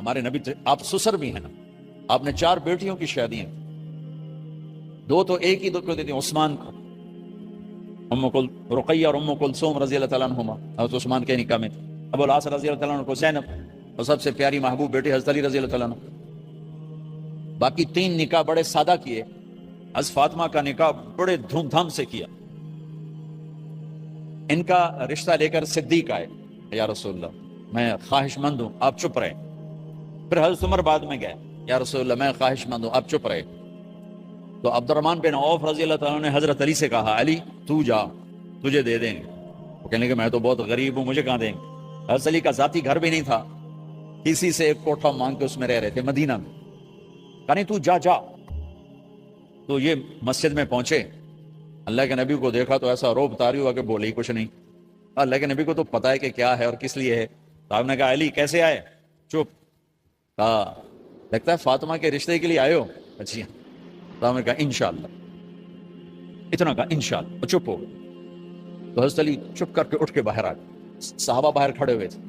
ہمارے نبی آپ سسر بھی ہیں نا، آپ نے 4 بیٹیوں کی شادیاں، 2 تو ایک ہی کو دیتی عثمان کو، رقیہ اور کلثوم رضی اللہ تعالیٰ عنہما حضرت عثمان کے نکاح میں، ابو العاص رضی اللہ تعالیٰ عنہ کو زینب، اور سب سے پیاری محبوب بیٹی حضرت علی رضی اللہ تعالیٰ عنہ۔ باقی 3 نکاح بڑے سادہ کیے، حضرت فاطمہ کا نکاح بڑے دھوم دھام سے کیا۔ ان کا رشتہ لے کر صدیق آئے، یا رسول اللہ میں خواہش مند ہوں آپ چپ رہے۔ پھر حضرت عمر بعد میں گئے، یا رسول اللہ میں خواہش مند ہوں آپ چپ رہے۔ تو عبد الرحمن بن عوف رضی اللہ تعالیٰ نے حضرت علی سے کہا علی تو جا، تجھے دے دیں گے۔ وہ کہنے کہ میں تو بہت غریب ہوں، مجھے کہاں دیں گے۔ حضرت علی کا ذاتی گھر بھی نہیں تھا، کسی سے ایک کوٹھا مانگ کے اس میں رہ رہے تھے مدینہ میں۔ کہا نہیں تو جا جا۔ تو یہ مسجد میں پہنچے، اللہ کے نبی کو دیکھا تو ایسا روب طاری ہوا کہ بولے ہی کچھ نہیں۔ اللہ کے نبی کو تو پتا ہے کہ کیا ہے اور کس لیے ہے۔ تو آپ نے کہا علی کیسے آئے؟ چپ۔ کہا لگتا ہے فاطمہ کے رشتے کے لیے آئے ہو؟ اچھی ہیں۔ تو آپ نے کہا انشاءاللہ، اتنا کہا انشاءاللہ، اور چپ ہو گئے۔ تو حضرت علی چپ کر کے اٹھ کے باہر آ گئے، صحابہ باہر کھڑے ہوئے تھے۔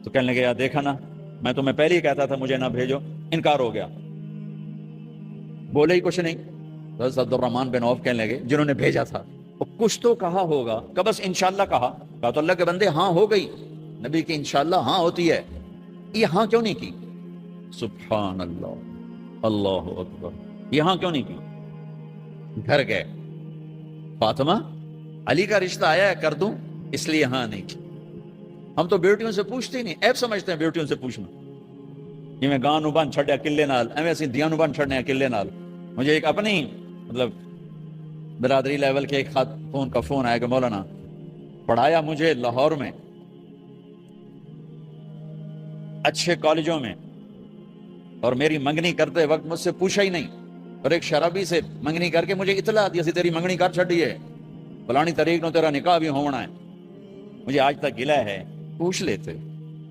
تو کہنے لگے یار دیکھا نا، میں تمہیں پہلے ہی کہتا تھا مجھے نہ بھیجو، انکار ہو گیا، بولے ہی کچھ نہیں۔ تو حضرت عبد الرحمن بن عوف کہنے لگے جنہوں نے بھیجا تھا وہ کچھ تو کہا ہوگا، کہ بس انشاءاللہ کہا تو اللہ کے بندے ہاں ہو گئی، نبی کی انشاءاللہ ہاں ہوتی ہے، یہ ہاں کیوں نہیں کی؟ سبحان اللہ، اللہ اکبر، یہ ہاں کیوں نہیں کی؟ گھر گئے، فاطمہ علی کا رشتہ آیا ہے کر دوں، اس لیے ہاں نہیں کی۔ ہم تو بیٹیوں سے پوچھتے ہی نہیں، عیب سمجھتے ہیں بیٹیوں سے پوچھنا، یہ میں گاں نو بن چھڑیا قلعے نال، ایویں اسی دیاں نو بن چھڑنے قلعے نال۔ مجھے ایک اپنی مطلب برادری لیول کے ایک خاتون کا فون آیا کہ مولانا پڑھایا مجھے لاہور میں اچھے کالجوں میں، اور میری منگنی کرتے وقت مجھ سے پوچھا ہی نہیں، اور ایک شرابی سے منگنی کر کے مجھے اطلاع دی سی تیری منگنی کر چھڑی ہے، فلانی تاریخ نو تیرا نکاح بھی ہونا ہے۔ مجھے آج تک گلہ ہے، پوچھ لیتے،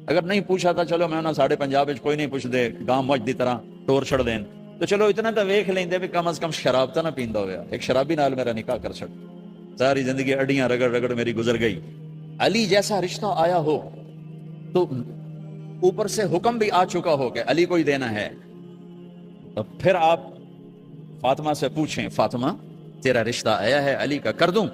اگر نہیں پوچھا تھا چلو میں ساڑھے پنجاب کوئی نہیں پوچھ دے، گاں موج دی طرح ٹور چھڑ دین، تو چلو اتنا تو ویکھ لیندے بھی کم از کم شراب تو نہ پیندا ہویا۔ ایک شرابی نال میرا نکاح کر چھڑ، ساری زندگی اڈیاں رگڑ رگڑ میری گزر گئی۔ علی جیسا رشتہ آیا ہو تو اوپر سے حکم بھی آ چکا ہو کہ علی کو ہی دینا ہے، تو پھر آپ فاطمہ سے پوچھیں فاطمہ تیرا رشتہ آیا ہے علی کا، کر دوں؟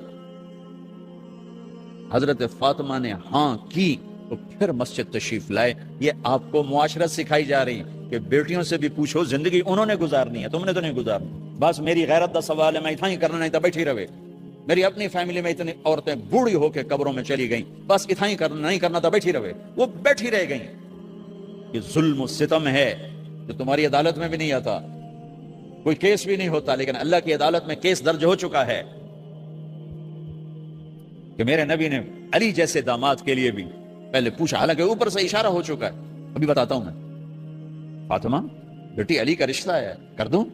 حضرت فاطمہ نے ہاں کی تو پھر مسجد تشریف لائے۔ یہ آپ کو معاشرت سکھائی جا رہی کہ بیٹیوں سے بھی پوچھو، زندگی انہوں نے گزارنی ہے، تم نے تو نہیں گزارنی۔ بس میری غیرت دا سوال ہے، میں اتنا ہی کرنا نہیں تھا بیٹھی رہے۔ میری اپنی فیملی میں اتنی عورتیں بوڑھی ہو کے قبروں میں چلی گئیں، بس اتنا ہی کرنا نہیں کرنا تھا بیٹھی رہے، وہ بیٹھی رہ گئیں۔ یہ ظلم و ستم ہے جو تمہاری عدالت میں بھی نہیں آتا، کوئی کیس بھی نہیں ہوتا، لیکن اللہ کی عدالت میں کیس درج ہو چکا ہے کہ میرے نبی نے علی جیسے داماد کے لیے بھی پہلے پوچھا، حالانکہ اوپر سے اشارہ ہو چکا ہے۔ ابھی بتاتا ہوں میں، فاطمہ بیٹی علی کا رشتہ ہے کر دوں؟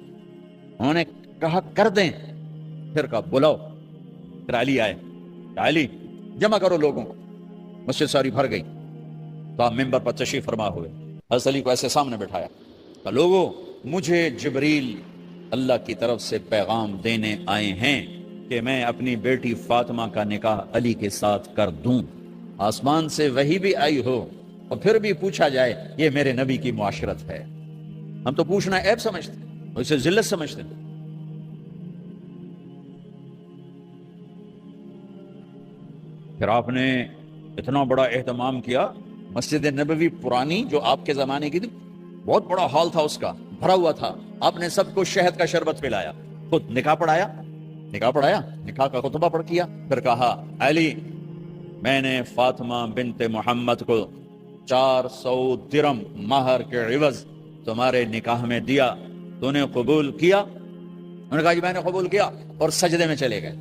انہوں نے کہا کر دیں، پھر کہا بلاؤ، پھر علی آئے، علی جمع کرو لوگوں کو، مسجد ساری بھر گئی۔ تو آپ ممبر پر تشریف فرما ہوئے، حضرت علی کو ایسے سامنے بٹھایا، کہ لوگوں مجھے جبریل اللہ کی طرف سے پیغام دینے آئے ہیں کہ میں اپنی بیٹی فاطمہ کا نکاح علی کے ساتھ کر دوں۔ آسمان سے وحی بھی آئی ہو اور پھر بھی پوچھا جائے، یہ میرے نبی کی معاشرت ہے۔ ہم تو پوچھنا عیب سمجھتے ہیں، اسے ذلت سمجھتے ہیں۔ پھر آپ نے اتنا بڑا اہتمام کیا، مسجد نبوی پرانی جو آپ کے زمانے کی تھی، بہت بڑا ہال تھا، اس کا بھرا ہوا تھا، آپ نے سب کو شہد کا شربت پلایا، خود نکاح پڑھایا، نکاح کا خطبہ پڑھ کیا، پھر کہا علی میں نے فاطمہ بنت محمد کو 400 درم مہر کے عوض تمہارے نکاح میں دیا، تو نے قبول کیا؟ انہوں نے کہا جی میں نے قبول کیا، اور سجدے میں چلے گئے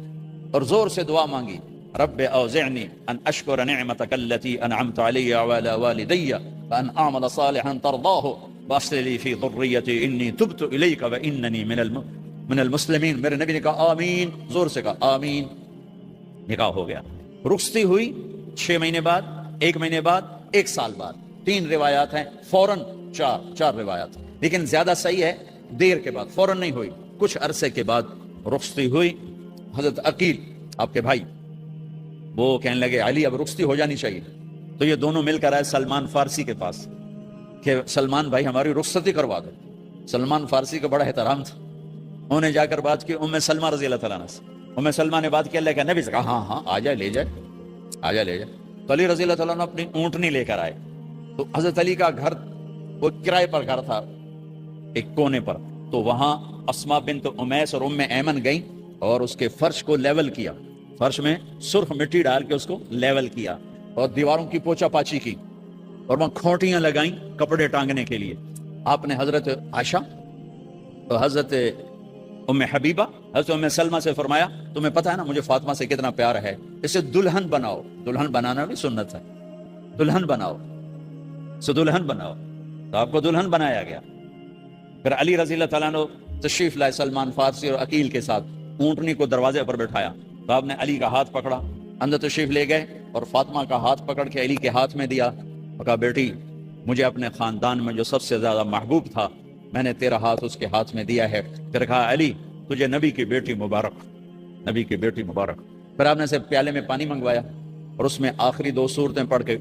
اور زور سے دعا مانگی، رب اوزعنی ان اشکر نعمتک التي انعمت علی وعلی والدی وان اعمل صالحا ترضاہ واصلح لی فی ذریتی انی تبت الیک واننی من المسلمین۔ میرے نبی نے کہا آمین، زور سے کہا آمین، نکاح ہو گیا۔ رخصتی ہوئی 6 مہینے بعد، 1 مہینے بعد، 1 سال بعد، 3 روایات ہیں، فوراً 4 روایات، لیکن زیادہ صحیح ہے دیر کے بعد، فوراً نہیں ہوئی، کچھ عرصے کے بعد رخصتی ہوئی۔ حضرت عقیل آپ کے بھائی وہ کہنے لگے علی اب رخصتی ہو جانی چاہیے، تو یہ دونوں مل کر آئے سلمان فارسی کے پاس، کہ سلمان بھائی ہماری رخصتی کروا دو. سلمان فارسی کا بڑا احترام تھا. انہوں نے جا کر بات کی ام سلمہ رضی اللہ تعالیٰ عنہ سے. ام سلمہ نے بات کی اللہ کے نبی سے, کہا ہاں آ جائے, لے جائے, آ جائے لے جائے. تو علی رضی اللہ تعالیٰ عنہ اپنی اونٹنی لے کر آئے. تو حضرت علی کا گھر وہ کرائے پر گھر تھا ایک کونے پر. تو وہاں اسما بنت امیس اور ام ایمن گئیں اور اس کے فرش کو لیول کیا, فرش میں سرخ مٹی ڈال کے اس کو لیول کیا اور دیواروں کی پوچا پاچی کی اور وہاں کھوٹیاں لگائیں کپڑے ٹانگنے کے لیے. آپ نے حضرت عائشہ اور حضرت ام حبیبہ, حضرت ام سلمہ سے فرمایا تمہیں پتہ ہے نا مجھے فاطمہ سے کتنا پیار ہے, اسے دلہن بناؤ. دلہن بنانا بھی سنت ہے, دلہن بناؤ, سو دلہن بناؤ. تو آپ کو دلہن بنایا گیا. پھر علی رضی اللہ تعالیٰ عنہ تشریف لائے سلمان فارسی اور عقیل کے ساتھ, اونٹنی کو دروازے پر بٹھایا. تو آپ نے علی کا ہاتھ پکڑا, اندر تشریف لے گئے اور فاطمہ کا ہاتھ پکڑ کے علی کے ہاتھ میں دیا اور کہا بیٹی مجھے اپنے خاندان میں جو سب سے زیادہ محبوب تھا میں نے تیرا ہاتھ اس کے ہاتھ میں دیا ہے. پھر کہا علی تجھے نبی کی بیٹی مبارک, نبی کی بیٹی مبارک. پھر آپ نے سے پیالے میں پانی منگوایا اور اس میں آخری 2 سورتیں پڑھ کے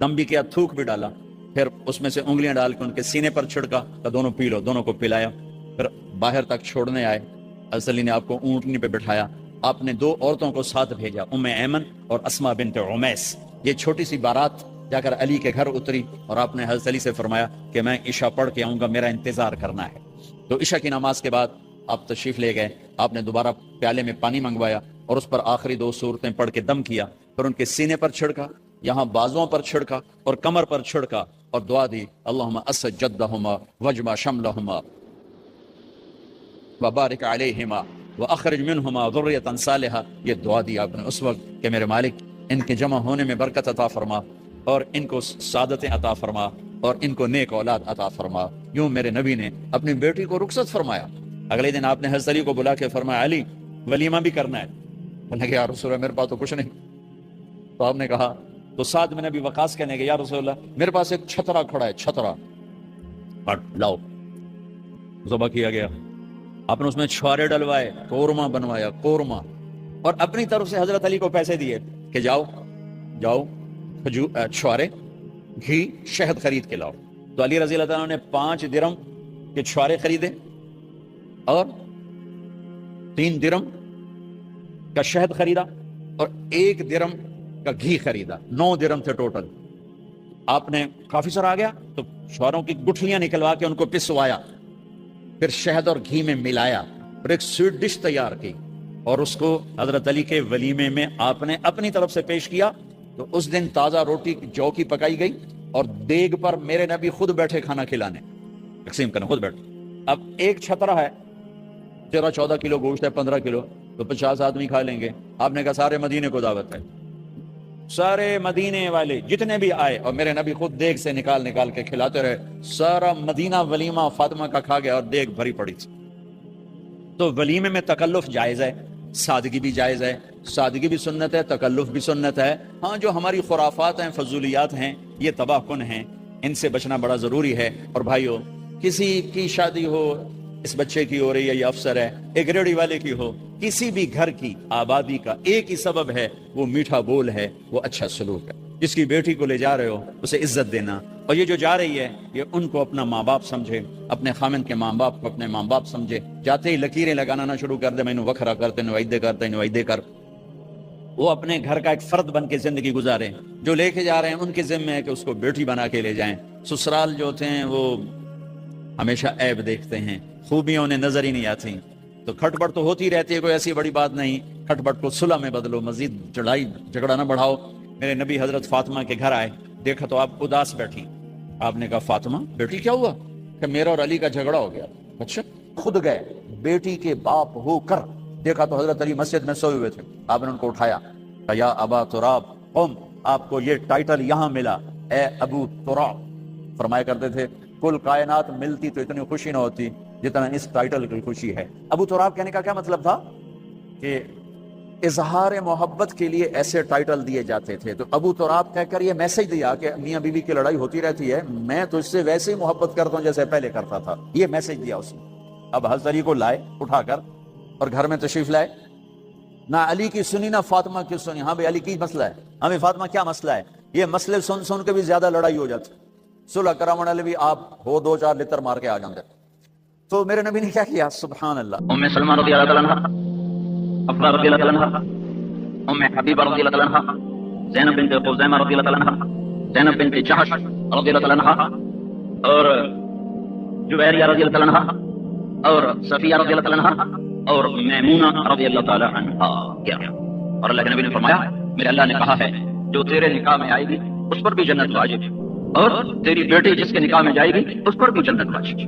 دم بھی کیا, تھوک بھی ڈالا. پھر اس میں سے انگلیاں ڈال کے ان کے سینے پر چھڑکا کہ دونوں پی لو, دونوں کو پلایا. پھر باہر تک چھوڑنے آئے, حضرت علی نے آپ کو اونٹنی پہ بٹھایا. آپ نے 2 عورتوں کو ساتھ بھیجا, ام ایمن اور اسما بنت عمیس. یہ چھوٹی سی بارات جا کر علی کے گھر اتری اور آپ نے حضرت علی سے فرمایا کہ میں عشاء پڑھ کے آؤں گا, میرا انتظار کرنا ہے. تو عشاء کی نماز کے بعد آپ تشریف لے گئے. آپ نے دوبارہ پیالے میں پانی منگوایا اور اس پر آخری 2 سورتیں پڑھ کے دم کیا. پھر ان کے سینے پر چھڑکا, یہاں بازوؤں پر چھڑکا اور کمر پر چھڑکا اور دعا دی اللہم اسد جدہما وجمع شملہما وبارک علیہما واخرج منہما ذریۃ صالحہ. یہ دعا دی آپ نے اس وقت کہ میرے مالک ان کے جمع ہونے میں برکت عطا فرما اور ان کو سعادتیں عطا فرما اور ان کو نیک اولاد عطا فرما. یوں میرے نبی نے اپنی بیٹی کو رخصت فرمایا. اگلے دن آپ نے حضرت علی کو بلا کے فرمایا علی ولیمہ بھی کرنا ہے. انہوں نے کہا یا رسول اللہ میرے پاس تو کچھ نہیں. تو آپ نے کہا, تو سعد بن ابی وقاص کہنے کہ یا رسول اللہ میرے پاس ایک چھترا کھڑا ہے, چھترا لاؤ. ذبح کیا گیا. آپ نے اس میں چھوارے ڈلوائے, قورمہ بنوایا, قورمہ, اور اپنی طرف سے حضرت علی کو پیسے دیے کہ جاؤ جاؤ چھوارے, گھی, شہد خرید کے لاؤ. تو علی رضی اللہ تعالیٰ نے 5 درم کے چھوارے خریدے اور 3 درم کا شہد خریدا اور 1 درم کا گھی خریدا. 9 درم تھے ٹوٹل. آپ نے کافی سارا آ گیا تو چھواروں کی گٹھلیاں نکلوا کے ان کو پسوایا, پھر شہد اور گھی میں ملایا اور ایک سویٹ ڈش تیار کی اور اس کو حضرت علی کے ولیمے میں آپ نے اپنی طرف سے پیش کیا. تو اس دن تازہ روٹی جو کی پکائی گئی اور دیگ پر میرے نبی خود بیٹھے کھانا کھلانے, تقسیم کرنے خود بیٹھے. اب ایک چھترا ہے, 13-14 کلو گوشت ہے, 15 کلو, تو 50 آدمی کھا لیں گے. آپ نے کہا سارے مدینے کو دعوت ہے, سارے مدینے والے جتنے بھی آئے, اور میرے نبی خود دیگ سے نکال نکال کے کھلاتے رہے. سارا مدینہ ولیمہ فاطمہ کا کھا گیا اور دیگ بھری پڑی تھی. تو ولیمے میں تکلف جائز ہے, سادگی بھی جائز ہے. سادگی بھی سنت ہے, تکلف بھی سنت ہے. ہاں جو ہماری خرافات ہیں, فضولیات ہیں, یہ تباہ کن ہیں, ان سے بچنا بڑا ضروری ہے. اور بھائیو, کسی کی شادی ہو, اس بچے کی ہو رہی ہے, یہ افسر ہے, ایک ریڑھی والے کی ہو, کسی بھی گھر کی آبادی کا ایک ہی سبب ہے, وہ میٹھا بول ہے, وہ اچھا سلوک ہے. جس کی بیٹی کو لے جا رہے ہو اسے عزت دینا, اور یہ جو جا رہی ہے یہ ان کو اپنا ماں باپ سمجھے, اپنے خامند کے ماں باپ کو اپنے ماں باپ سمجھے. جاتے ہی لکیریں لگانا نہ شروع کر دے, میں وکھرا کرتے نویدے کرتے نویدے کر. وہ اپنے گھر کا ایک فرد بن کے زندگی گزارے. جو لے کے جا رہے ہیں ان کے ذمہ ہے کہ اس کو بیٹی بنا کے لے جائیں. سسرال جو ہوتے ہیں وہ ہمیشہ عیب دیکھتے ہیں, خوبیاں انہیں نظر ہی نہیں آتی. تو کھٹ پٹ تو ہوتی رہتی ہے, کوئی ایسی بڑی بات نہیں. کھٹ پٹ کو صلح میں بدلو, مزید لڑائی جھگڑا نہ بڑھاؤ. میرے نبی حضرت فاطمہ کے گھر آئے, دیکھا تو آپ اداس بیٹھی. آپ نے کہا فاطمہ بیٹی کیا ہوا؟ کہ میرا اور علی کا جھگڑا ہو گیا. اچھا. خود گئے بیٹی کے باپ ہو کر, دیکھا تو حضرت علی مسجد میں سوئے ہوئے تھے. آپ نے ان کو اٹھایا, کہا یا ابا تراب قم, آپ کو یہ ٹائٹل یہاں ملا, اے ابو تراب. فرمایا کرتے تھے کل کائنات ملتی تو اتنی خوشی نہ ہوتی جتنا اس ٹائٹل کی خوشی ہے. ابو تراب کہنے کا کیا مطلب تھا؟ کہ اظہار محبت کے لیے ایسے ٹائٹل دیے جاتے تھے. تو ابو تراب کہہ کر یہ میسج دیا کہ میاں بیوی کی لڑائی ہوتی رہتی ہے, میں تو اس سے ویسے ہی محبت کرتا ہوں جیسے پہلے کرتا تھا. یہ میسج دیا اس نے. اب حضرت علی کو لائے اٹھا کر اور گھر میں تشریف لائے. نہ علی کی سنی نہ فاطمہ کی سنی. ہاں بھائی علی کی مسئلہ ہے, ہمیں فاطمہ کیا مسئلہ ہے. یہ مسئلے سن سن کے بھی زیادہ لڑائی ہو جاتی. صلح کراون والے بھی آپ ہو 2-4 لتر مار کے آ جاندے. تو میرے نبی نے کیا کیا؟ سبحان اللہ. ام سلمہ رضی اللہ تعالیٰ عنہ، افرا رضی اللہ تعالیٰ عنہ، ام حبیبہ رضی اللہ تعالیٰ عنہ، زینب بنت خزیمہ رضی اللہ تعالیٰ عنہ، زینب بنت جحش رضی اللہ تعالیٰ عنہ، اور جویریہ رضی اللہ تعالیٰ عنہ، اور صفیہ رضی اللہ تعالیٰ عنہ، اور میمونہ رضی اللہ تعالیٰ عنہ. کیا اور اللہ کے نبی نے فرمایا میرے اللہ نے کہا ہے جو تیرے نکاح میں آئے گی اس پر بھی جنت واجب، اور تیری بیٹی جس کے نکاح میں جائے گی اس پر بھی جنت واجب.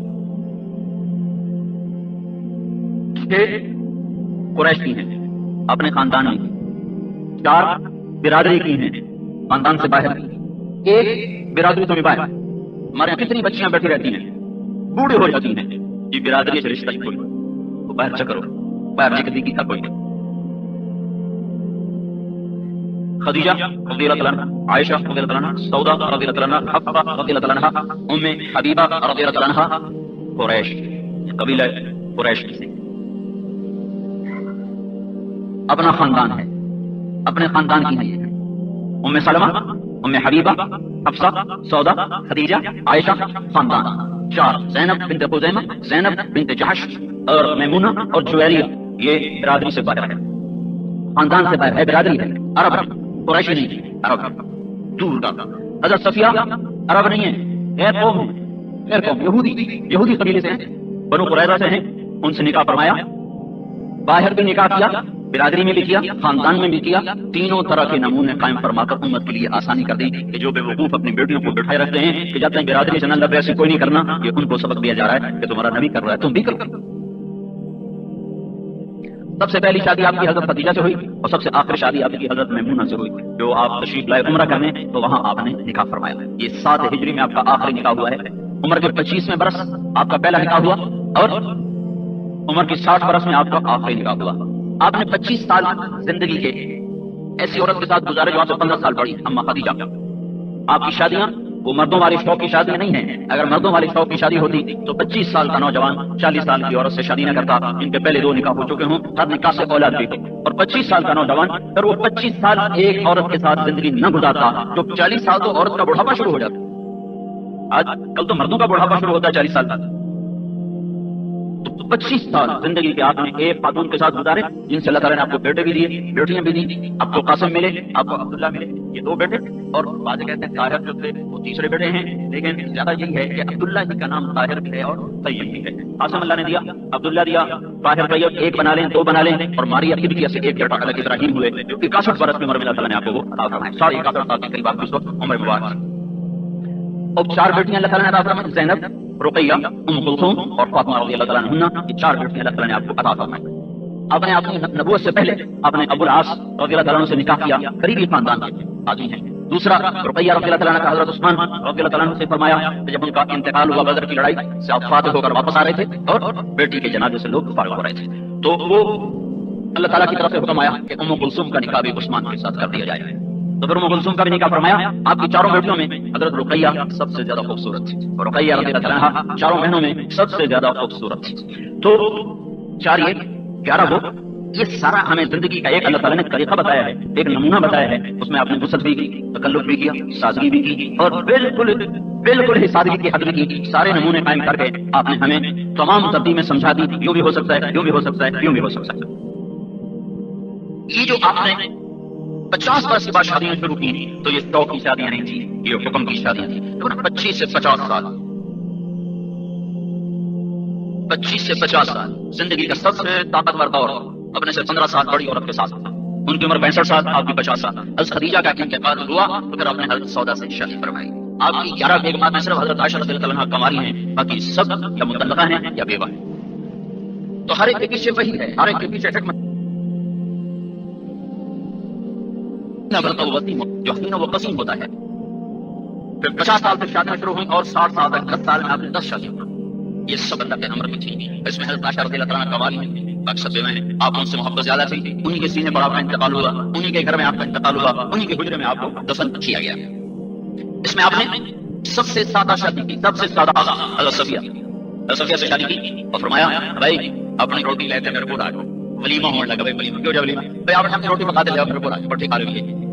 چھ قریش کی ہیں اپنے خاندان میں، 4 برادری کی ہیں خاندان سے باہر، 1 برادری سے باہر. ہمارے یہاں کتنی بچیاں بیٹھی رہتی ہیں بوڑھی ہو جاتی ہیں، یہ برادری سے رشتہ ہی کوئی تو باہر چکر ہو، باہر نکلنے کی کوئی نہیں. خدیجہ رضی اللہ تعالیٰ عنہ، عائشہ رضی اللہ تعالیٰ عنہ، سودا رضی اللہ تعالیٰ عنہ، حفصہ رضی اللہ تعالیٰ عنہ، ام حبیبہ رضی اللہ تعالیٰ عنہ. قریش قبیلہ قریش کی سے اپنا خاندان ہے، اپنے خاندان کی ہیں. ام سلمہ، ام حبیبہ، حفصہ، سودا، خدیجہ، عائشہ، خاندان 4. زینب بنت خزیمہ، زینب بنت جحش، اور میمونہ اور جویریہ یہ برادری سے باہر ہے، خاندان سے باہر ہے، برادری ہے، عرب ہے، قریشی نہیں، عرب ہے، دور کا. حضرت صفیہ عرب نہیں ہے، غیر قوم ہے، غیر قوم، یہودی قبیلے سے ہیں، بنو قریظہ سے ہیں. ان سے نکاح فرمایا، باہر بھی نکاح کیا، برادری میں بھی کیا، خاندان میں بھی کیا. تینوں طرح کے نمونے قائم فرما کر امت کے لیے آسانی کر دی کہ جو بے وقوف اپنی بیٹیوں کو بٹھائے رکھتے ہیں کہ جب تک برادری سے نہ لب ایسے کوئی نہیں کرنا، یہ ان کو سبق دیا جا رہا ہے کہ تمہارا نبی کر رہا ہے تم بھی کرو. سب سے پہلی شادی آپ کی حضرت خدیجہ سے ہوئی، اور سب سے آخری شادی آپ کی حضرت میمونہ سے ہوئی، جو آپ تشریف لائے عمرہ کرنے تو وہاں آپ نے نکاح فرمایا. یہ 7 ہجری میں آپ کا آخری نکاح ہوا ہے. عمر کے 25ویں برس آپ کا پہلا نکاح ہوا، اور عمر کی 60 برس میں آپ کا آخری نکاح ہوا. آپ نے 25 سال زندگی کے ایسی عورت کے ساتھ گزارے جو آپ سے 15 سال بڑی، اما خدیجہ. آپ کی شادیاں وہ مردوں والی شوق کی شادی نہیں ہیں. اگر مردوں والی شوق کی شادی ہوتی تو 25 سال کا نوجوان 40 سال کی عورت سے شادی نہ کرتا، ان کے پہلے 2 نکاح ہو چکے ہوں، ہر نکاح سے اولاد بھی ہو. اور 25 سال کا نوجوان اگر وہ 25 سال ایک عورت کے ساتھ زندگی نہ گزارتا تو 40 سال تو عورت کا بڑھاپا شروع ہو جاتا. آج کل تو مردوں کا بڑھاپا شروع ہوتا ہے 40 سال تک. 25 سال زندگی کے آپ نے ایک خاتون کے ساتھ گزارے جن سے اللہ تعالیٰ نے آپ کو بیٹے بھی دیے، بیٹیاں بھی دی. آپ کو قاسم ملے، آپ کو عبداللہ ملے، یہ 2 بیٹے. اور بعض کہتے ہیں طاہر جو تھے وہ تیسرے بیٹے ہیں، لیکن زیادہ یہی ہے کہ عبداللہ جی کا نام طاہر بھی ہے اور طیب بھی ہے. قاسم اللہ نے دیا، عبداللہ دیا، طاہر طیب 1 بنا لیں 2 بنا لیں، اور ماریا کبتیہ سے 1 بیٹا الگ ابراہیم ہوئے جو 61 برس میں عمر میں اللہ تعالیٰ نے آپ کو وہ عطا فرمائے. 61 سال کے قریب آپ اس وقت عمر مبارک. اور 4 بیٹیاں اللہ تعالیٰ نے عطا فرمائے، زینب، رقیہ، ام کلثوم اور فاطمہ رضی اللہ تعالیٰ عنہا. یہ 4 بیٹیاں اللہ تعالیٰ نے آپ کو عطا فرمائے. آپ نے اپنی نبوت سے پہلے آپ نے ابو العاص رضی اللہ تعالیٰ عنہ سے نکاح کیا، قریبی خاندان کے آدمی ہیں. دوسرا رقیہ رضی اللہ تعالیٰ عنہ کا حضرت عثمان رضی اللہ تعالیٰ عنہ سے فرمایا کہ جب ان کا انتقال ہوا بدر کی لڑائی سے آپ فاتح ہو کر واپس آ رہے تھے اور بیٹی کے جنازے سے لوگ فارغ ہو رہے تھے، تو وہ اللہ تعالیٰ کی طرف سے حکم آیا کہ ام کلثوم کا نکاح بھی عثمان کے ساتھ کر دیا جائے. تو پھر ام کلثوم کا بھی نکاح فرمایا. آپ کی 4 بیٹیوں میں حضرت رقیہ سب سے زیادہ خوبصورت تھی، اور رقیہ رضی اللہ تعالیٰ عنہا 4 بہنوں میں سب سے زیادہ خوبصورت تھی. تو 4 یہ 11 وہ، یہ سارا ہمیں زندگی کا ایک اللہ تعالیٰ نے طریقہ بتایا ہے، ایک نمونہ بتایا ہے. اس میں آپ نے وسعت بھی کی، تکلف بھی کیا، سادگی بھی کی، اور بالکل ہی سادگی کی حد بھی کی. سارے نمونے قائم کر کے آپ نے ہمیں تمام ترتیب میں سمجھا دی، یوں بھی ہو سکتا ہے، یوں بھی ہو سکتا ہے، یوں بھی ہو سکتا ہے. یہ جو آپ نے 50 برس کے بعد شادیاں شروع کی تو یہ شوق کی شادیاں نہیں تھی، یہ حکم کی شادیاں تھیں. 25 سے 50 سال، 25 سے 50 سال زندگی کا سب سے طاقتور دور. اپنے سے 15 سال بڑی عورت کے ساتھ، ان کی عمر 65 سال، آپ کی 50 سال. حضرت خدیجہ کا انتقال ہوا تو پھر آپ نے حضرت سودا سے شادی فرمائی. آپ کی 11 بیگمات میں صرف حضرت عائشہ رضی اللہ عنہا کنواری ہیں، باقی سب یا مطلقہ ہیں یا بیوہ ہیں. تو ہر ایک کے پیچھے وہی ہے، ہر ایک کے پیچھے حکمت. جو حسین و قسیم ہوتا ہے. پھر 50 سال تک شادیاں شروع ہوئی اور 60 سال تک 10 سال میں آپ نے 10 شادیاں کی. یہ سب اللہ کے امر میں تھی. اس میں حضرت عائشہ رضی اللہ عنہا کنواری ہیں، باقی سب بیوہ ہیں. آپ ان سے محبت زیادہ تھی، انہی کے سینے پر آپ کا انتقال ہوا، انہی کے گھر میں آپ کا انتقال ہوا، انہی کے حجرے میں آپ کو دفن کیا گیا. اس میں آپ نے سب سے سادہ شادی کی، سب سے سادہ حضرت صفیہ سے شادی کی اور فرمایا بھائی اپنی روٹی لیتے میرے کو ڈالو. ولیمہ ہونے لگا. بھائی ولیمہ کیوں جا ولیمہ؟ بھائی آپ اپنی روٹی پکا دے لے میرے کو ڈالو، پٹھی کھا رہی ہے.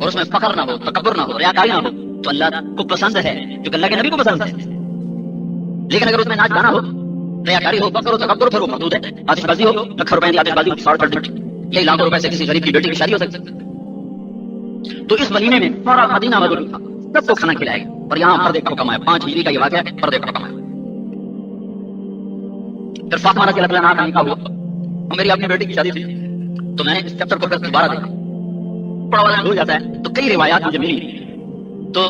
اور اس میں فخر نہ ہو، تکبر نہ ہو، ریاکاری نہ ہو، تو اللہ کو پسند ہے، جو اللہ کے نبی کو پسند ہے. لیکن اگر اس میں ناچ گانا ہو، ریاکاری ہو، فخر ہو، تکبر ہو، پھر وہ مردود ہے. آتش بازی ہو، لکھوں روپے کی آتش بازی ہو، 60 یہی لاکھوں روپے سے کسی غریب کی بیٹی کی شادی ہو سکتی ہے. تو اس مہینے میں سارا مدینہ مدعو تھا، سب کو کھانا کھلائے گا. اور یہاں پردے کا حکم ہے، 5 ہجری کا یہ واقعہ ہے، پردے کا حکم ہے. پھر فاطمہ رضی اللہ عنہا کا نکاح ہوا، اور میری اپنی بیٹی کی شادی تھی. تو میں نے اس چیپٹر کو پھر دوبارہ دیکھا، بڑا والا ہو جاتا ہے. تو کئی روایات مجھے ملی. تو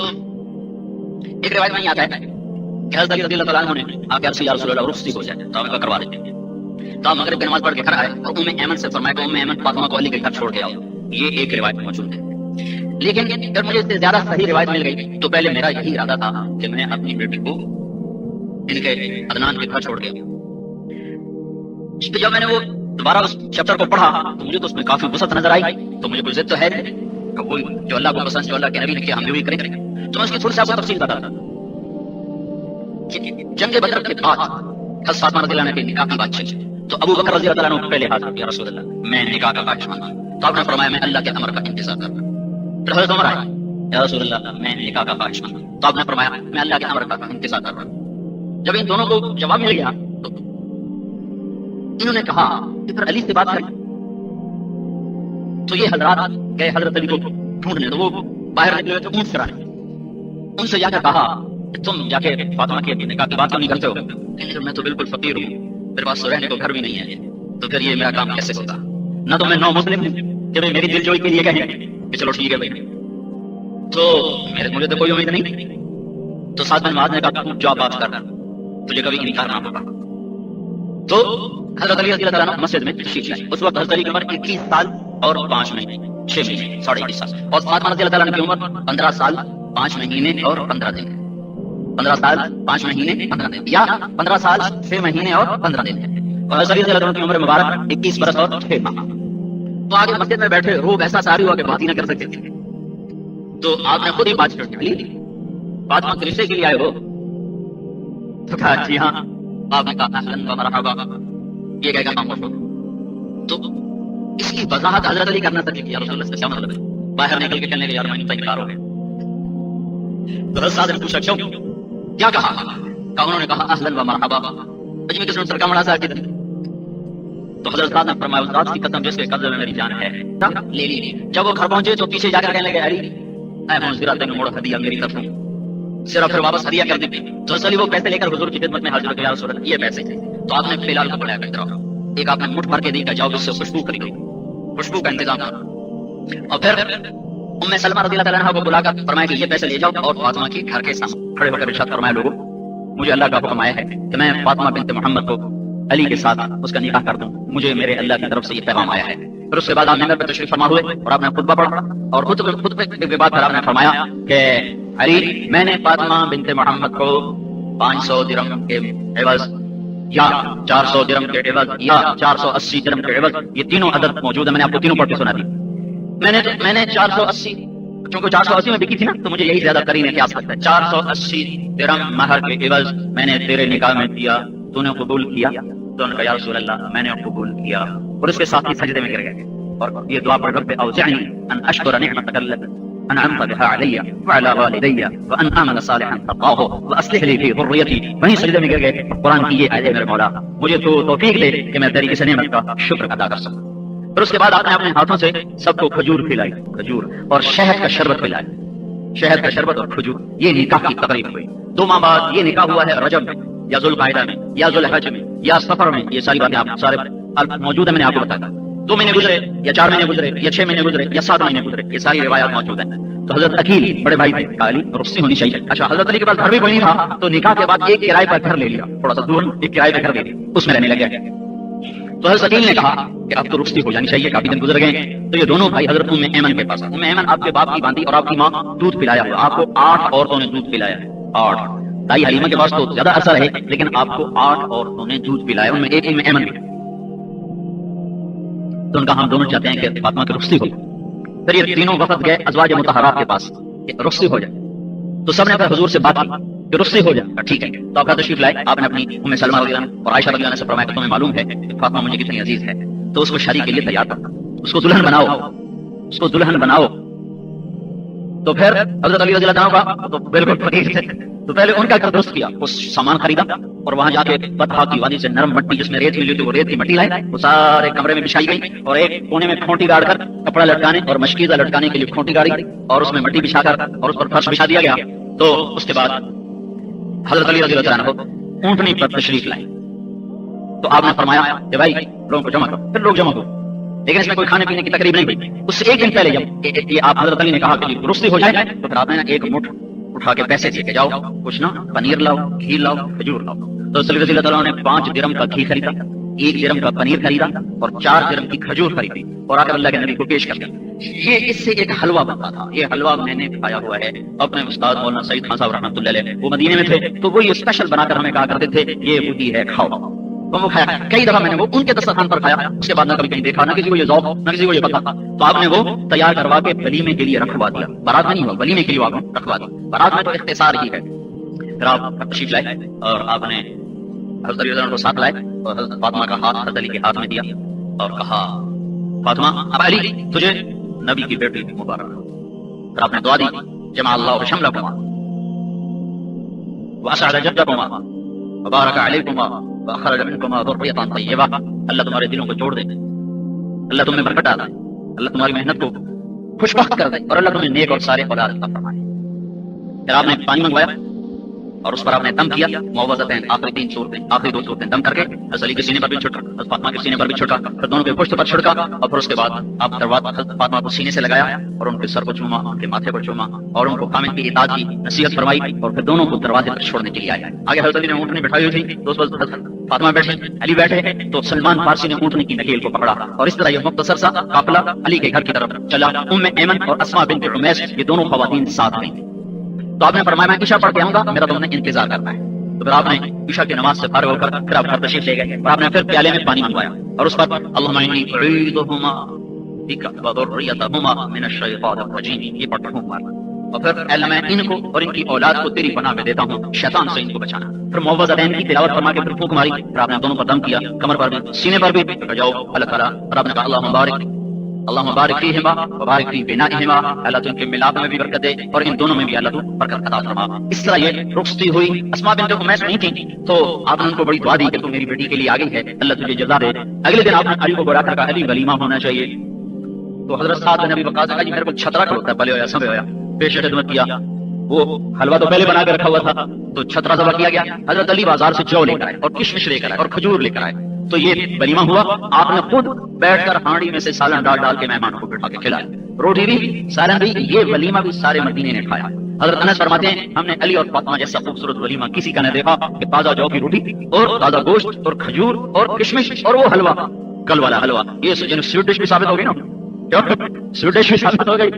ایک روایت میں یہ آتا ہے کہ حضرت علی رضی اللہ تعالیٰ عنہ نے آپ یا رسول اللہ رخصتی ہو جائے تو آپ کا کروا دیتے ہیں. تو آپ مغرب کی نماز پڑھ کے گھر آئے اور ایمن سے فرمایا کہ ایمن فاطمہ کو علی کے گھر چھوڑ کے آؤ. یہ ایک روایت موجود ہے. لیکن جب مجھے اس سے زیادہ صحیح روایت مل گئی تو پہلے میرا یہی ارادہ تھا کہ میں اپنی بیٹی کو ان کے عدنان کے گھر چھوڑ کے آؤں. تو جب میں نے وہ دوبارہ اس چیپٹر کو پڑھا تو مجھے تو اس میں کافی وسعت نظر آئی. تو مجھے کوئی ضد تو ہے کہ کوئی جو اللہ کو پسند، جو اللہ کے نبی نے کیا ہم بھی کریں. تو میں اس کی تھوڑی سی آپ کو تفصیل بتا رہا تھا. جنگ بدر کے بعد حضرت فاطمہ رضی اللہ عنہ کے نکاح کی بات چلی تو ابو بکر رضی اللہ عنہ پہلے حاضر یا رسول اللہ میں نکاح کا خواہش مند ہوں. تو آپ نے فرمایا میں اللہ کے امر کا انتظار کر رہا ہوں. پھر حضرت عمر آئے یا رسول اللہ میں نکاح کا خواہش مند ہوں. تو آپ نے فرمایا میں اللہ کے امر کا انتظار کر رہا ہوں. جب ان دونوں کو جواب مل گیا تو انہوں نے کہا کہ پھر علی سے بات کریں. تو یہ حضرات گئے حضرت علی کو ڈھونڈنے. تو وہ باہر نکلے ہوئے تھے اونٹ چرانے. ان سے جا کر کہا کہ تم جا کے فاطمہ کے نکاح کی بات کیوں نہیں کرتے ہو؟ کہ میں تو بالکل فقیر ہوں، میرے پاس رہنے کو گھر بھی نہیں ہے، تو پھر یہ میرا کام کیسے ہوتا؟ نہ تو میں نو مسلم ہوں کہ میری دل جوئی کے لیے کہیں کہ چلو ٹھیک ہے بھائی، تو مجھے تو کوئی امید نہیں. تو سعد بن معاذ نے کہا تو جا بات کر، تجھے کبھی انکار نہ ہوگا. تو حضرت علی رضی اللہ عنہ مسجد میں تشریف لائے. اس وقت حضرت علی کی عمر 21 سال اور 5 مہینے 6 مہینے 21.5 سال، اور فاطمہ رضی اللہ عنہ کی عمر 15 سال 5 مہینے اور 15 دن. 15 سال 5 مہینے 15 دن یا 15 سال 6 مہینے اور 15 دن. اور حضرت علی رضی اللہ عنہ کی عمر مبارک 21 برس اور 6 ماہ. تو آگے مسجد میں بیٹھے روب ایسا ساری ہوا کہ بات ہی نہ کر سکتے تھے. تو آپ نے خود ہی بات چھوڑ لی، فاطمہ کے رشتے کے لیے آئے ہو؟ تو کہا جی ہاں. آپ نے کہا اہلا و مرحبا، یہ کہہ کر خاموش ہو. تو اس کی وضاحت حضرت علی کرنا تک کہ یا رسول اللہ کیا مطلب ہے؟ باہر نکل کے کہنے لگے یار میں تو انکار ہو گیا. تو حضرت صاحب نے پوچھا کیوں؟ کیا کہا؟ انہوں نے کہا اہلا و مرحبا. میں کس نے سرکا مڑا سا کتنی؟ تو حضرت صاحب نے فرمایا اس ذات کی قسم جس کے قبضے میں میری جان ہے لے لی. جب وہ گھر پہنچے تو پیچھے جا کر کہنے لگے علی اے منذرا تینوں موڑ ہدیہ میری طرف صرف پھر واپس ہدیہ کر دی. تو اس لیے وہ پیسے لے کر حضور کی خدمت میں حاضر ہو گیا یا رسول اللہ یہ پیسے. تو آپ نے فی الحال کو بڑھایا کرتے رہو، ایک آپ نے مٹھ بھر کے دی کہ جاؤ اس سے خوشبو خرید لو، خوشبو کا انتظام کرو. اور پھر ام سلمہ رضی اللہ تعالیٰ عنہا کو بلا کر فرمایا کہ یہ پیسے لے جاؤ اور فاطمہ کے گھر کے سامنے کھڑے ہو کر ارشاد فرمایا لوگوں مجھے اللہ کا حکم آیا ہے کہ میں فاطمہ بنت محمد کو علی کے ساتھ اس کا نکاح کر دوں، مجھے میرے اللہ کی طرف سے یہ پیغام آیا ہے. پھر اس کے بعد آپ ممبر پر تشریف فرما ہوئے اور آپ نے خطبہ پڑھا اور خطبے کے بعد پھر آپ نے فرمایا کہ علی میں نے فاطمہ بنت محمد کو 500 درہم کے عوض یا 400 درہم کے عوض یا 480 درہم کے عوض، یہ تینوں عدد موجود ہے، میں نے آپ کو تینوں پڑھ کے سنا دی. میں نے 480 چونکہ 480 میں بکی تھی نا تو مجھے یہی زیادہ قریب ہے کیا سکتا ہے. 480 درہم مہر کے عوض میں نے تیرے نکاح میں دیا، تو نے قبول کیا؟ تو نے کہا یا رسول اللہ میں نے قبول کیا. اور اس کے ساتھ ہی سجدے میں گر گئے اور یہ دعا پڑھ رب اوزعنی ان اشکر نعمتک التي انعمت بها علی وعلى والدی وان اعمل صالحا ترضاه واصلح لي في ذريتي. وہیں سجدے میں گر گئے. قرآن کی یہ آیت ہے میرے مولا مجھے تو توفیق دے کہ میں تیری اس نعمت کا شکر ادا کر سکوں. پھر اس کے بعد آپ نے اپنے ہاتھوں سے سب کو کھجور کھلائی، کھجور اور شہد کا شربت پلائی، شہد کا شربت اور کھجور. یہ نکاح کی تقریب ہوئی. 2 ماہ بعد یہ نکاح ہوا ہے رجب میں یا ذوالقعدہ میں یا ذوالحج میں یا سفر میں. یہ ساری باتیں آپ سارے موجود ہیں، میں نے آپ کو بتایا. 2 مہینے گزرے یا 4 مہینے گزرے یا 6 مہینے گزرے یا 7 مہینے گزرے، یہ ساری روایات موجود ہیں. تو حضرت عقیل بڑے بھائی تھے، علی رخصتی ہونی چاہیے. اچھا حضرت علی کے پاس گھر بھی کوئی نہیں تھا تو نکاح کے بعد ایک کرائے پر گھر لے لیا، تھوڑا سا دور ایک کرائے پر گھر لے لیا، اس میں رہنے لگے. تو حضرت عقیل نے کہا کہ اب تو رخصتی ہو جانی چاہیے، کافی دن گزر گئے. تو یہ دونوں بھائی حضرت ام ایمن کے پاس. ام ایمن آپ کے باپ کی باندھی اور آپ کی ماں دودھ پلایا ہوا. آپ کو 8 عورتوں نے دودھ پلایا ہے. 8 دائی حلیمہ کے پاس تو زیادہ عرصہ رہے لیکن آپ کو 8 عورتوں نے دودھ پلایا، ان میں ایک ام ایمن بھی. تو ان کا ہم دونوں چاہتے ہیں کہ فاطمہ کی رخصتی ہو. پھر یہ تینوں وفد گئے ازواج مطہرات کے پاس کہ رخصتی ہو جائے. تو سب نے اپنے حضور سے بات کی کہ رخصتی ہو جائے. ٹھیک ہے. تو آپ کا تشریف لائے. آپ نے اپنی ام سلمہ رضی اللہ عنہ اور عائشہ رضی اللہ عنہ سے فرمایا کہ تمہیں معلوم ہے کہ فاطمہ مجھے کتنی عزیز ہے، تو اس کو شادی کے لیے تیار کرنا، اس کو دلہن بناؤ، اس کو دلہن بناؤ. تو پھر حضرت علی رضی اللہ عنہ کا تو بالکل فقیر تھے، تو پہلے ان کا گھر درست کیا، اس سامان خریدا اور وہاں جا کے بطحا کی وادی سے نرم مٹی جس میں ریت ملی تھی وہ ریت کی مٹی لائے، وہ سارے کمرے میں بچھائی گئی اور ایک کونے میں کھونٹی گاڑ کر کپڑا لٹکانے اور مشکیزہ لٹکانے کے لیے کھونٹی گاڑی اور اس میں مٹی بچھا کر اور اس پر فرش بچھا دیا گیا۔ تو اس کے بعد حضرت علی رضی اللہ عنہ اونٹنی پر تشریف لائے، تو آپ نے فرمایا کہ بھائی لوگوں کو جمع کرو، پھر لوگ جمع ہو، لیکن اس میں کوئی کھانے پینے کی تقریب نہیں ہوئی۔ اس سے ایک دن پہلے جب یہ آپ حضرت علی نے کہا کہ درستی ہو جائے تو پھر آپ نے ایک مٹھ اٹھا کے پیسے دے کے جاؤ کچھ نا پنیر لاؤ، گھی لاؤ، کھجور لاؤ۔ تو علی رضی اللہ عنہ نے 5 درہم کا گھی خریدا، 1 درہم کا پنیر خریدا اور 4 درہم کی کھجور خریدی اور آ کر اللہ کے نبی کو پیش کر دیا۔ یہ اس سے ایک حلوہ بنتا تھا، یہ حلوہ میں نے کھایا ہوا ہے، اپنے استاد مولانا سعید خان صاحب رحمۃ اللہ علیہ وہ مدینے میں تھے تو وہ یہ اسپیشل بنا کر ہمیں کہا کرتے تھے یہ وہی ہے کھاؤ، تو وہ کھایا۔ کئی دفعہ میں نے وہ ان کے دسترخوان پر کھایا، اس کے بعد نہ کبھی کہیں دیکھا، نہ کسی کو یہ ذوق، نہ کسی کو یہ پتا، تو آپ نے وہ تیار کروا کے ولیمے کے لیے رکھوا دیا، بارات میں نہیں ہوا، ولیمے کے لیے آپ نے رکھوا دیا۔ بارات میں تو اختصار ہی ہے۔ پھر آپ تشریف لائے اور آپ نے حضرت علی کو ساتھ لائے اور حضرت فاطمہ کا ہاتھ حضرت علی کے ہاتھ میں دیا اور کہا فاطمہ اب علی تجھے نبی کی بیٹی مبارک ہو۔ پھر آپ نے دعا دی جمع اللہ شملکما واسعد جدکما وبارک علیکما واخرج منکما ذریۃ طیبہ، اللہ تمہارے دلوں کو جوڑ دے، اللہ تم میں برکت ڈال دے، اللہ تمہاری محنت کو خوشبخت کر دے اور اللہ تمہیں نیک اور سارے اولاد عطا فرمائے۔ پھر آپ نے پانی منگوایا اور اس پر آپ نے دم کیا، معوذتین آخری 3 صورتیں، آخری 2 صورتیں دم کر کے حضرت علی کے سینے پر بھی چھڑکا، حضرت فاطمہ کے سینے پر بھی چھڑکا، پھر دونوں کے پشت پر چھڑکا اور پھر اس کے بعد آپ دروازہ حضرت فاطمہ کو سینے سے لگایا اور ان کے سر کو چوما، ان کے ماتھے پر چوما اور ان کو کامل کی اطاعت کی نصیحت فرمائی اور پھر دونوں کو دروازے پر چھوڑنے کے لیے آیا۔ آگے حضرت علی نے اونٹنی بٹھائی ہوئی تھی، دوست حضرت فاطمہ بیٹھے، علی بیٹھے، تو سلمان فارسی نے اونٹنی کی نکیل کو پکڑا اور اس طرح یہ مختصر سا قافلہ علی کے گھر کی طرف چلا۔ ام ایمن اور اسماء بنت عمیس یہ دونوں خواتین ساتھ گئیں۔ تو آپ نے فرمایا میں عشاء پڑھ کے آؤں گا، میرا تم نے انتظار کرنا ہے۔ تو پھر آپ نے عشاء کی نماز سے فارغ ہو کر پھر آپ گھر تشریف لے گئے اور آپ نے پھر پیالے میں پانی منگوایا اور اس پر اللہم انی اعیذہما بک وذریتہما من الشیطان الرجیم یہ پڑھتا ہوں اور پھر اے اللہ میں ان کو اور ان کی اولاد کو تیری پناہ میں دیتا ہوں، شیطان سے ان کو بچانا۔ پھر معوذتین کی تلاوت فرما کے پھر پھونک ماری، پھر آپ نے دونوں پر دم کیا، کمر پر بھی، سینے پر بھی، پھر جاؤ اللہ تعالیٰ اور آپ نے کہا اللہم بارک فیہما وبارک فی بنائہما، اللہ تو ان کے ملاپ میں بھی برکت دے اور ان دونوں میں بھی اللہ تو برکت عطا فرما۔ اس طرح یہ رخصتی ہوئی۔ اسماء بنت عمیس نہیں تھی تو آپ نے ان کو بڑی دعا دی کہ تو میری بیٹی کے لیے آ گئی ہے، اللہ تجھے جزا دے۔ اگلے دن آپ نے علی کو بلا کر کہا علی ولیمہ ہونا چاہیے، تو حضرت سعد بن ابی وقاص نے کہا جی میرے کو چھترا کھڑوتا ہے، پلے ہویا سب ہویا، پیش خدمت کیا، وہ حلوہ تو پہلے بنا کے رکھا ہوا تھا تو چھترا ذبح کیا گیا۔ حضرت علی بازار سے جو لے کر آئے اور کشمش لے کر آئے اور کھجور لے کر آئے، تو یہ ولیمہ ہوا۔ آپ نے خود بیٹھ کر ہانڈی میں سے سالن ڈال ڈال کے مہمانوں کو بٹھا کے کھلایا، روٹی بھی سالن بھی، یہ ولیمہ بھی سارے مدینے نے کھایا۔ حضرت انس فرماتے ہیں ہم نے علی اور فاطمہ جیسا خوبصورت ولیمہ کسی کا نہ دیکھا کہ تازہ جو کی روٹی اور تازہ گوشت اور کھجور اور کشمش اور وہ حلوہ، کل والا حلوہ، یہ سویٹ ڈش بھی ثابت ہو گئی نا، سویٹ ڈش بھی ثابت ہو گئی۔